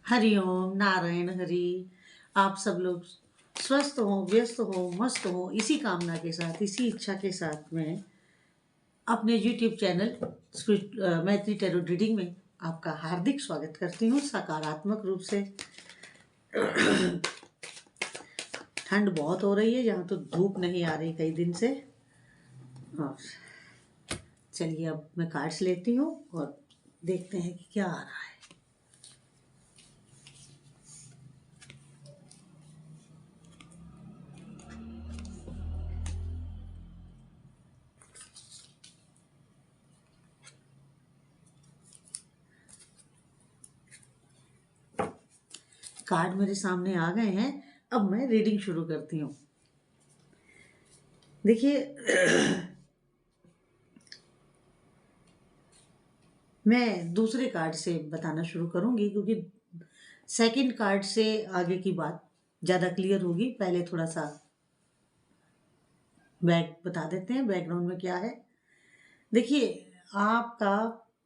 हरिओम नारायण हरि। आप सब लोग स्वस्थ हो, व्यस्त हो, मस्त हो, इसी कामना के साथ, इसी इच्छा के साथ में अपने YouTube चैनल मैत्री टैरो रीडिंग में आपका हार्दिक स्वागत करती हूँ सकारात्मक रूप से। ठंड बहुत हो रही है, यहाँ तो धूप नहीं आ रही कई दिन से। और चलिए अब मैं कार्ड्स लेती हूँ और देखते हैं कि क्या आ रहा है। कार्ड मेरे सामने आ गए हैं, अब मैं रीडिंग शुरू करती हूँ। देखिए, मैं दूसरे कार्ड से बताना शुरू करूंगी क्योंकि सेकंड कार्ड से आगे की बात ज़्यादा क्लियर होगी। पहले थोड़ा सा बैक बता देते हैं, बैकग्राउंड में क्या है। देखिए, आपका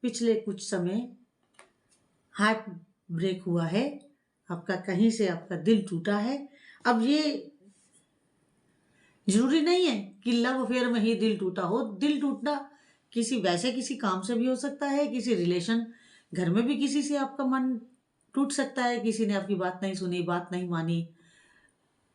पिछले कुछ समय हार्ट ब्रेक हुआ है, आपका कहीं से आपका दिल टूटा है। अब ये जरूरी नहीं है कि लव अफेयर में ही दिल टूटा हो। दिल टूटना किसी काम से भी हो सकता है, किसी रिलेशन, घर में भी किसी से आपका मन टूट सकता है, किसी ने आपकी बात नहीं सुनी, बात नहीं मानी,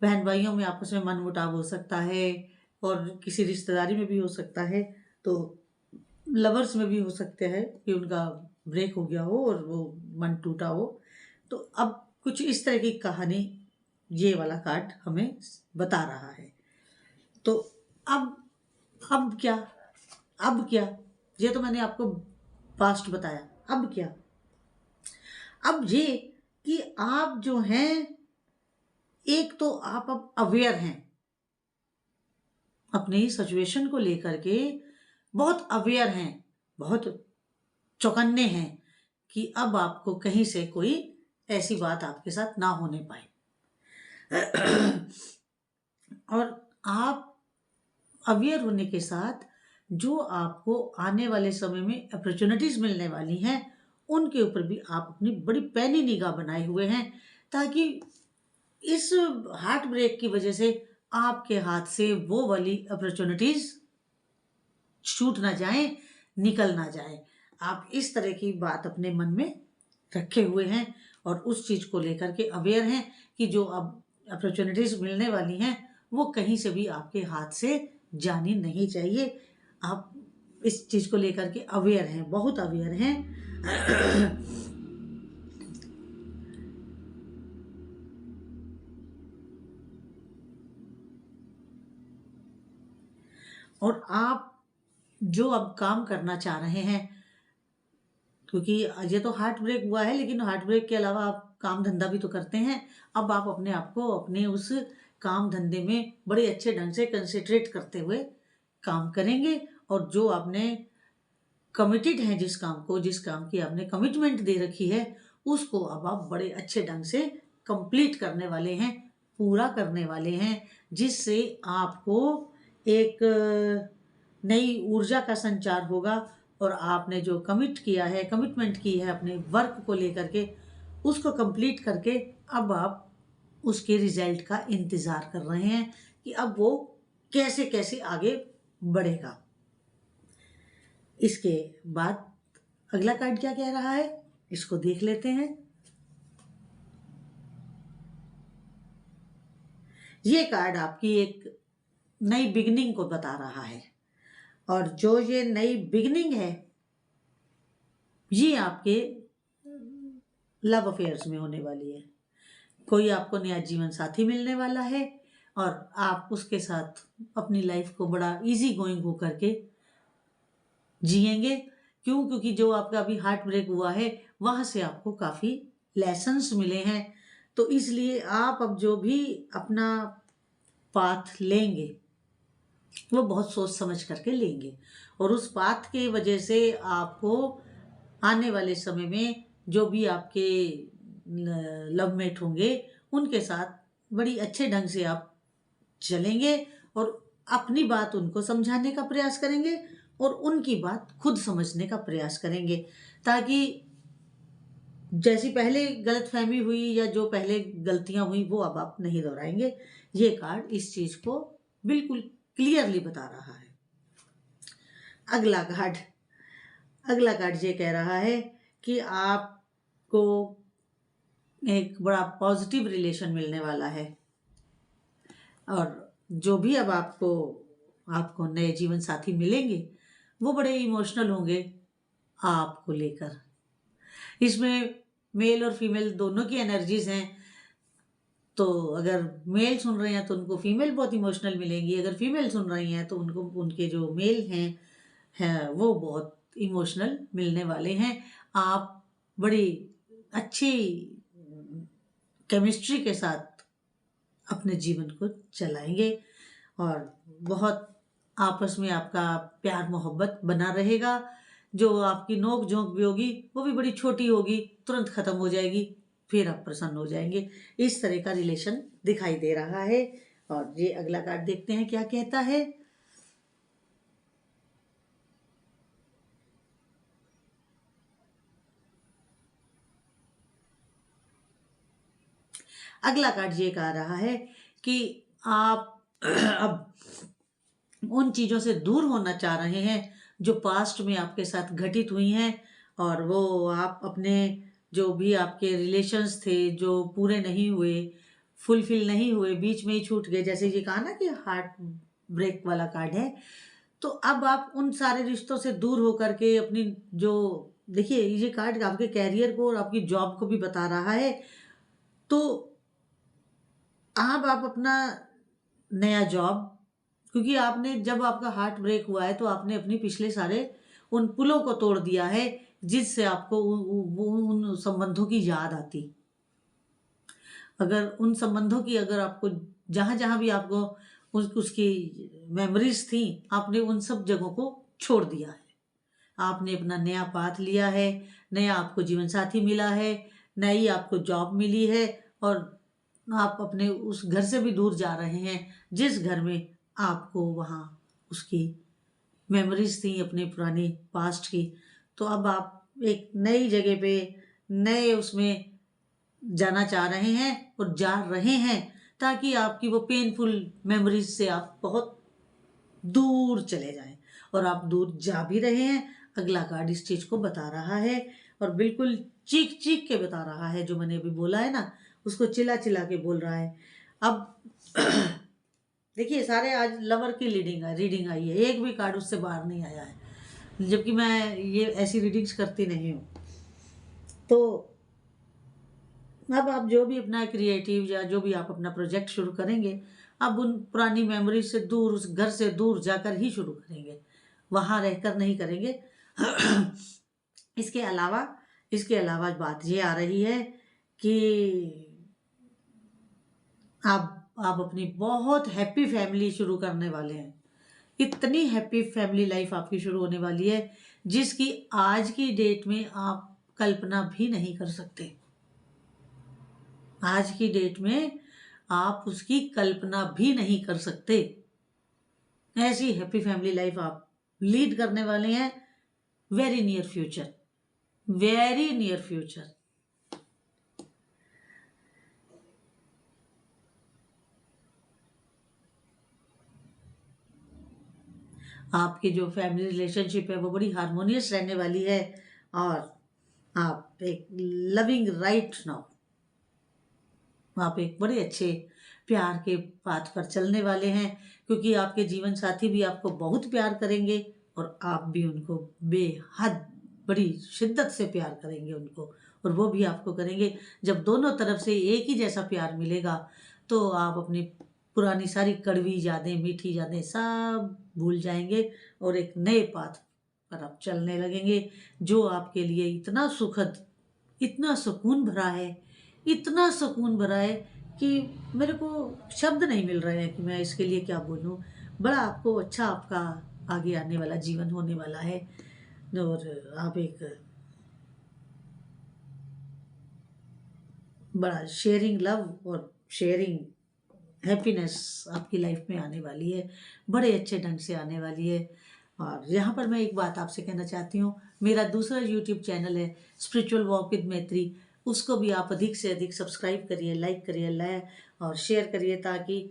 बहन भाइयों में आपस में मनमुटाव हो सकता है, और किसी रिश्तेदारी में भी हो सकता है, तो लवर्स में भी हो सकता है कि उनका ब्रेक हो गया हो और वो मन टूटा हो। तो अब कुछ इस तरह की कहानी ये वाला कार्ड हमें बता रहा है। तो अब क्या, अब क्या, ये तो मैंने आपको पास्ट बताया। अब क्या, अब ये कि आप जो हैं, एक तो आप अब अवेयर हैं अपनी सिचुएशन को लेकर के, बहुत अवेयर हैं, बहुत चौकन्ने हैं कि अब आपको कहीं से कोई ऐसी बात आपके साथ ना होने पाए। और आप अवेयर होने के साथ जो आपको आने वाले समय में अपॉर्चुनिटीज मिलने वाली हैं, उनके ऊपर भी आप अपनी बड़ी पैनी निगाह बनाए हुए हैं, ताकि इस हार्ट ब्रेक की वजह से आपके हाथ से वो वाली अपॉर्चुनिटीज छूट ना जाए, निकल ना जाए। आप इस तरह की बात अपने मन में रखे हुए हैं और उस चीज को लेकर के अवेयर हैं कि जो अब अपॉर्चुनिटीज मिलने वाली हैं वो कहीं से भी आपके हाथ से जानी नहीं चाहिए। आप इस चीज को लेकर के अवेयर हैं, बहुत अवेयर हैं। और आप जो अब काम करना चाह रहे हैं, क्योंकि ये तो हार्ट ब्रेक हुआ है, लेकिन हार्ट ब्रेक के अलावा आप काम धंधा भी तो करते हैं। अब आप अपने आप को अपने उस काम धंधे में बड़े अच्छे ढंग से कंसंट्रेट करते हुए काम करेंगे, और जो आपने कमिटेड है, जिस काम की आपने कमिटमेंट दे रखी है, उसको अब आप बड़े अच्छे ढंग से कंप्लीट करने वाले हैं, पूरा करने वाले हैं, जिससे आपको एक नई ऊर्जा का संचार होगा। और आपने जो कमिटमेंट की है अपने वर्क को लेकर के, उसको कंप्लीट करके अब आप उसके रिजल्ट का इंतजार कर रहे हैं कि अब वो कैसे कैसे आगे बढ़ेगा। इसके बाद अगला कार्ड क्या कह रहा है, इसको देख लेते हैं। ये कार्ड आपकी एक नई बिगनिंग को बता रहा है, और जो ये नई बिगनिंग है ये आपके लव अफेयर्स में होने वाली है। कोई आपको नया जीवन साथी मिलने वाला है और आप उसके साथ अपनी लाइफ को बड़ा इजी गोइंग हो करके जिएंगे। क्यों? क्योंकि जो आपका अभी हार्ट ब्रेक हुआ है वहां से आपको काफी लेसन्स मिले हैं, तो इसलिए आप अब जो भी अपना पाथ लेंगे वो बहुत सोच समझ करके लेंगे, और उस पाथ के वजह से आपको आने वाले समय में जो भी आपके लवमेट होंगे उनके साथ बड़ी अच्छे ढंग से आप चलेंगे, और अपनी बात उनको समझाने का प्रयास करेंगे और उनकी बात खुद समझने का प्रयास करेंगे, ताकि जैसी पहले गलतफहमी हुई या जो पहले गलतियां हुई वो अब आप नहीं दोहराएंगे। ये कार्ड इस चीज को बिल्कुल क्लियरली बता रहा है। अगला कार्ड अगला कार्ड ये कह रहा है कि आपको एक बड़ा पॉजिटिव रिलेशन मिलने वाला है, और जो भी अब आपको आपको नए जीवन साथी मिलेंगे वो बड़े इमोशनल होंगे आपको लेकर। इसमें मेल और फीमेल दोनों की एनर्जीज हैं, तो अगर मेल सुन रहे हैं तो उनको फीमेल बहुत इमोशनल मिलेंगी, अगर फीमेल सुन रही हैं तो उनको उनके जो मेल हैं वो बहुत इमोशनल मिलने वाले हैं। आप बड़ी अच्छी केमिस्ट्री के साथ अपने जीवन को चलाएंगे और बहुत आपस में आपका प्यार मोहब्बत बना रहेगा। जो आपकी नोक झोंक भी होगी वो भी बड़ी छोटी होगी, तुरंत खत्म हो जाएगी, फिर आप प्रसन्न हो जाएंगे। इस तरह का रिलेशन दिखाई दे रहा है। और ये अगला कार्ड देखते हैं क्या कहता है। अगला कार्ड ये कह रहा है कि आप अब उन चीजों से दूर होना चाह रहे हैं जो पास्ट में आपके साथ घटित हुई हैं, और वो आप अपने जो भी आपके रिलेशंस थे जो पूरे नहीं हुए, फुलफिल नहीं हुए, बीच में ही छूट गए, जैसे ये कहा ना कि हार्ट ब्रेक वाला कार्ड है, तो अब आप उन सारे रिश्तों से दूर होकर के अपनी जो, देखिए ये कार्ड आपके कैरियर को और आपकी जॉब को भी बता रहा है। तो अब आप अपना नया जॉब, क्योंकि आपने जब आपका हार्ट ब्रेक हुआ है तो आपने अपने पिछले सारे उन पुलों को तोड़ दिया है जिससे आपको उन संबंधों की याद आती। अगर उन संबंधों की, अगर आपको जहां जहां भी आपको उसकी मेमोरीज थी, आपने उन सब जगहों को छोड़ दिया है। आपने अपना नया पाथ लिया है, नया आपको जीवन साथी मिला है, नई आपको जॉब मिली है, और आप अपने उस घर से भी दूर जा रहे हैं जिस घर में आपको वहाँ उसकी मेमोरीज थी अपने पुरानी पास्ट की। तो अब आप एक नई जगह पे नए उसमें जाना चाह रहे हैं और जा रहे हैं, ताकि आपकी वो पेनफुल मेमोरीज से आप बहुत दूर चले जाएं। और आप दूर जा भी रहे हैं। अगला कार्ड इस चीज को बता रहा है, और बिल्कुल चीख चीख के बता रहा है, जो मैंने अभी बोला है ना, उसको चिल्ला चिल्ला के बोल रहा है। अब देखिए सारे आज लवर की रीडिंग आई है, एक भी कार्ड उससे बाहर नहीं आया है, जबकि मैं ये ऐसी रीडिंग्स करती नहीं हूँ। तो अब आप जो भी अपना क्रिएटिव या जो भी आप अपना प्रोजेक्ट शुरू करेंगे, अब उन पुरानी मेमोरी से दूर, उस घर से दूर जाकर ही शुरू करेंगे, वहां रहकर नहीं करेंगे। इसके अलावा बात ये आ रही है कि आप अपनी बहुत हैप्पी फैमिली शुरू करने वाले हैं। इतनी हैप्पी फैमिली लाइफ आपकी शुरू होने वाली है जिसकी आज की डेट में आप कल्पना भी नहीं कर सकते। आज की डेट में आप उसकी कल्पना भी नहीं कर सकते। ऐसी हैप्पी फैमिली लाइफ आप लीड करने वाले हैं very near future, very near future. आपकी जो फैमिली रिलेशनशिप है वो बड़ी हारमोनियस रहने वाली है, और आप एक लविंग राइट नाउ, आप एक बड़े अच्छे प्यार के पाथ पर चलने वाले हैं, क्योंकि आपके जीवन साथी भी आपको बहुत प्यार करेंगे और आप भी उनको बेहद बड़ी शिद्दत से प्यार करेंगे उनको, और वो भी आपको करेंगे। जब दोनों तरफ से एक ही जैसा प्यार मिलेगा तो आप अपनी पुरानी सारी कड़वी यादें, मीठी यादें सब भूल जाएंगे और एक नए पाथ पर आप चलने लगेंगे, जो आपके लिए इतना सुखद, इतना सुकून भरा है, इतना सुकून भरा है कि मेरे को शब्द नहीं मिल रहे हैं कि मैं इसके लिए क्या बोलूं। बड़ा आपको अच्छा आपका आगे आने वाला जीवन होने वाला है, और आप एक बड़ा शेयरिंग लव और शेयरिंग हैप्पीनेस आपकी लाइफ में आने वाली है, बड़े अच्छे ढंग से आने वाली है। और यहाँ पर मैं एक बात आपसे कहना चाहती हूँ, मेरा दूसरा यूट्यूब चैनल है स्पिरिचुअल वॉक विद मैत्री, उसको भी आप अधिक से अधिक सब्सक्राइब करिए, लाइक करिए, और शेयर करिए, ताकि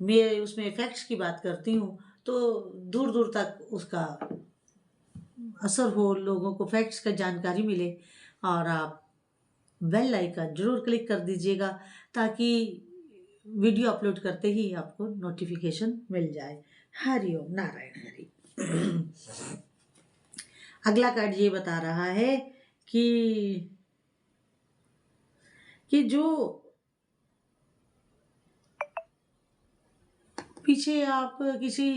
मैं उसमें इफ़ेक्ट्स की बात करती हूँ तो दूर दूर तक उसका असर हो, लोगों को फैक्ट्स का जानकारी मिले। और आप बेल आइकन जरूर क्लिक कर दीजिएगा ताकि वीडियो अपलोड करते ही आपको नोटिफिकेशन मिल जाए। हरिओम नारायण हरि। अगला कार्ड ये बता रहा है कि जो पीछे आप किसी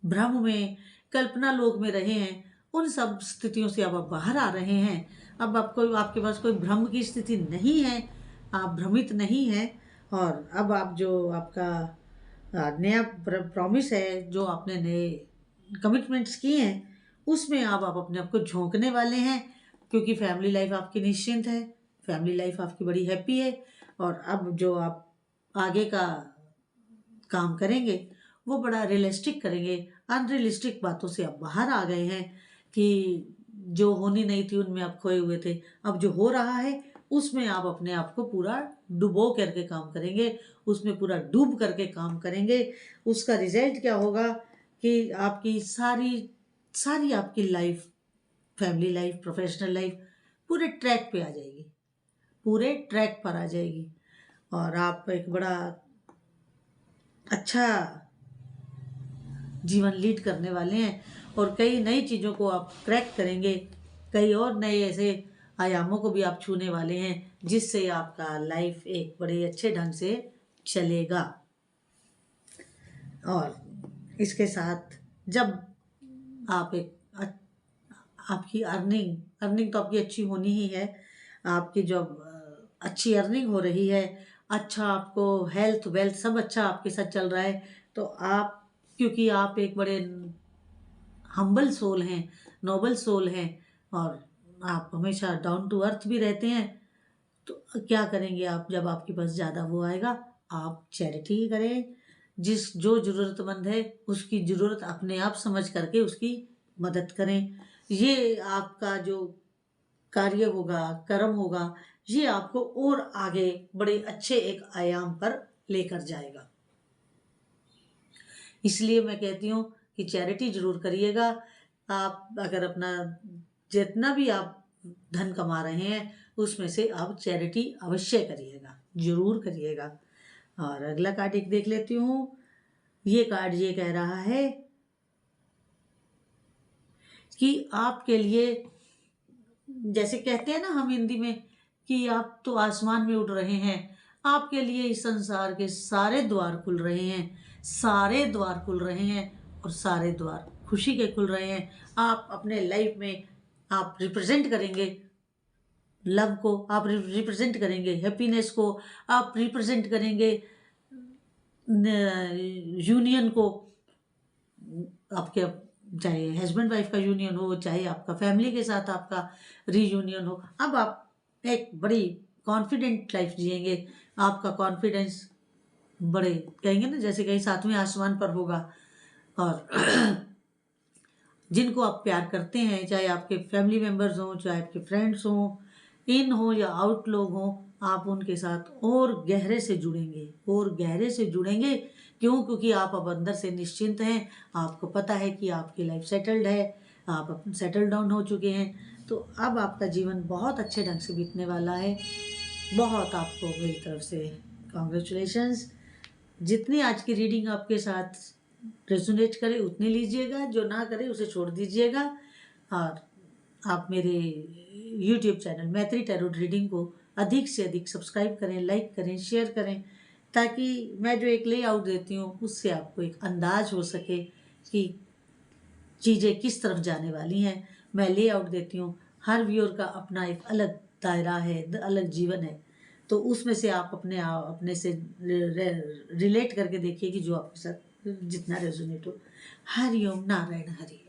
भ्रम में, कल्पना लोक में रहे हैं, उन सब स्थितियों से अब आप बाहर आ रहे हैं। अब आपको, आपके पास कोई भ्रम की स्थिति नहीं है, आप भ्रमित नहीं हैं। और अब आप जो आपका नया प्रॉमिस है, जो आपने नए कमिटमेंट्स किए हैं, उसमें आप अपने आप को झोंकने वाले हैं, क्योंकि फैमिली लाइफ आपकी निश्चिंत है, फैमिली लाइफ आपकी बड़ी हैप्पी है। और अब जो आप आगे का काम करेंगे वो बड़ा रियलिस्टिक करेंगे। अनरियलिस्टिक बातों से आप बाहर आ गए हैं कि जो होनी नहीं थी उनमें आप खोए हुए थे। अब जो हो रहा है उसमें आप अपने आप को पूरा डुबो करके काम करेंगे, उसमें पूरा डूब करके काम करेंगे। उसका रिजल्ट क्या होगा कि आपकी सारी आपकी life, family life, professional life पूरे ट्रैक पे आ जाएगी, पूरे ट्रैक पर आ जाएगी। और आप एक बड़ा अच्छा जीवन लीड करने वाले हैं और कई नई चीज़ों को आप क्रैक करेंगे, कई और नए ऐसे आयामों को भी आप छूने वाले हैं जिससे आपका लाइफ एक बड़े अच्छे ढंग से चलेगा। और इसके साथ जब आप आपकी अर्निंग तो आपकी अच्छी होनी ही है, आपकी जब अच्छी अर्निंग हो रही है, अच्छा आपको हेल्थ वेल्थ सब अच्छा आपके साथ चल रहा है, तो आप, क्योंकि आप एक बड़े हम्बल सोल हैं, नोबल सोल हैं, और आप हमेशा डाउन टू अर्थ भी रहते हैं, तो क्या करेंगे आप जब आपके पास ज़्यादा वो आएगा? आप चैरिटी करें, जो ज़रूरतमंद है उसकी ज़रूरत अपने आप समझ करके उसकी मदद करें। ये आपका जो कार्य होगा, कर्म होगा, ये आपको और आगे बड़े अच्छे एक आयाम पर लेकर जाएगा। इसलिए मैं कहती हूँ कि चैरिटी जरूर करिएगा। आप अगर अपना जितना भी आप धन कमा रहे हैं उसमें से आप चैरिटी अवश्य करिएगा, जरूर करिएगा। और अगला कार्ड एक देख लेती हूँ। ये कार्ड ये कह रहा है कि आपके लिए, जैसे कहते हैं ना हम हिंदी में, कि आप तो आसमान में उड़ रहे हैं, आपके लिए इस संसार के सारे द्वार खुल रहे हैं, सारे द्वार खुल रहे हैं, और सारे द्वार खुशी के खुल रहे हैं। आप अपने लाइफ में आप रिप्रेजेंट करेंगे लव को, आप रिप्रेजेंट करेंगे हैप्पीनेस को, आप रिप्रेजेंट करेंगे यूनियन को। आपके चाहे हस्बैंड वाइफ का यूनियन हो, चाहे आपका फैमिली के साथ आपका रीयूनियन हो, अब आप एक बड़ी कॉन्फिडेंट लाइफ जिएंगे। आपका कॉन्फिडेंस बड़े, कहेंगे ना जैसे कहीं सातवें आसमान पर होगा। और जिनको आप प्यार करते हैं, चाहे आपके फैमिली मेम्बर्स हों, चाहे आपके फ्रेंड्स हों, इन हो या आउट लोग हों, आप उनके साथ और गहरे से जुड़ेंगे, और गहरे से जुड़ेंगे। क्यों? क्योंकि आप अब अंदर से निश्चिंत हैं, आपको पता है कि आपकी लाइफ सेटल्ड है, आप अपन सेटल डाउन हो चुके हैं। तो अब आपका जीवन बहुत अच्छे ढंग से बीतने वाला है। बहुत आपको मेरी तरफ से कॉन्ग्रेचुलेशंस। जितनी आज की रीडिंग आपके साथ रेजोनेट करे उतने लीजिएगा, जो ना करे उसे छोड़ दीजिएगा। और आप मेरे यूट्यूब चैनल मैत्री टैरोट रीडिंग को अधिक से अधिक सब्सक्राइब करें, लाइक करें, शेयर करें, ताकि मैं जो एक लेआउट देती हूँ उससे आपको एक अंदाज हो सके कि चीज़ें किस तरफ जाने वाली हैं। मैं लेआउट देती हूँ, हर व्यूअर का अपना एक अलग दायरा है, अलग जीवन है, तो उसमें से आप अपने से रिलेट करके देखिए कि जो आपके साथ जितना रेजोनेट हो। हरिओम नारायण हरि।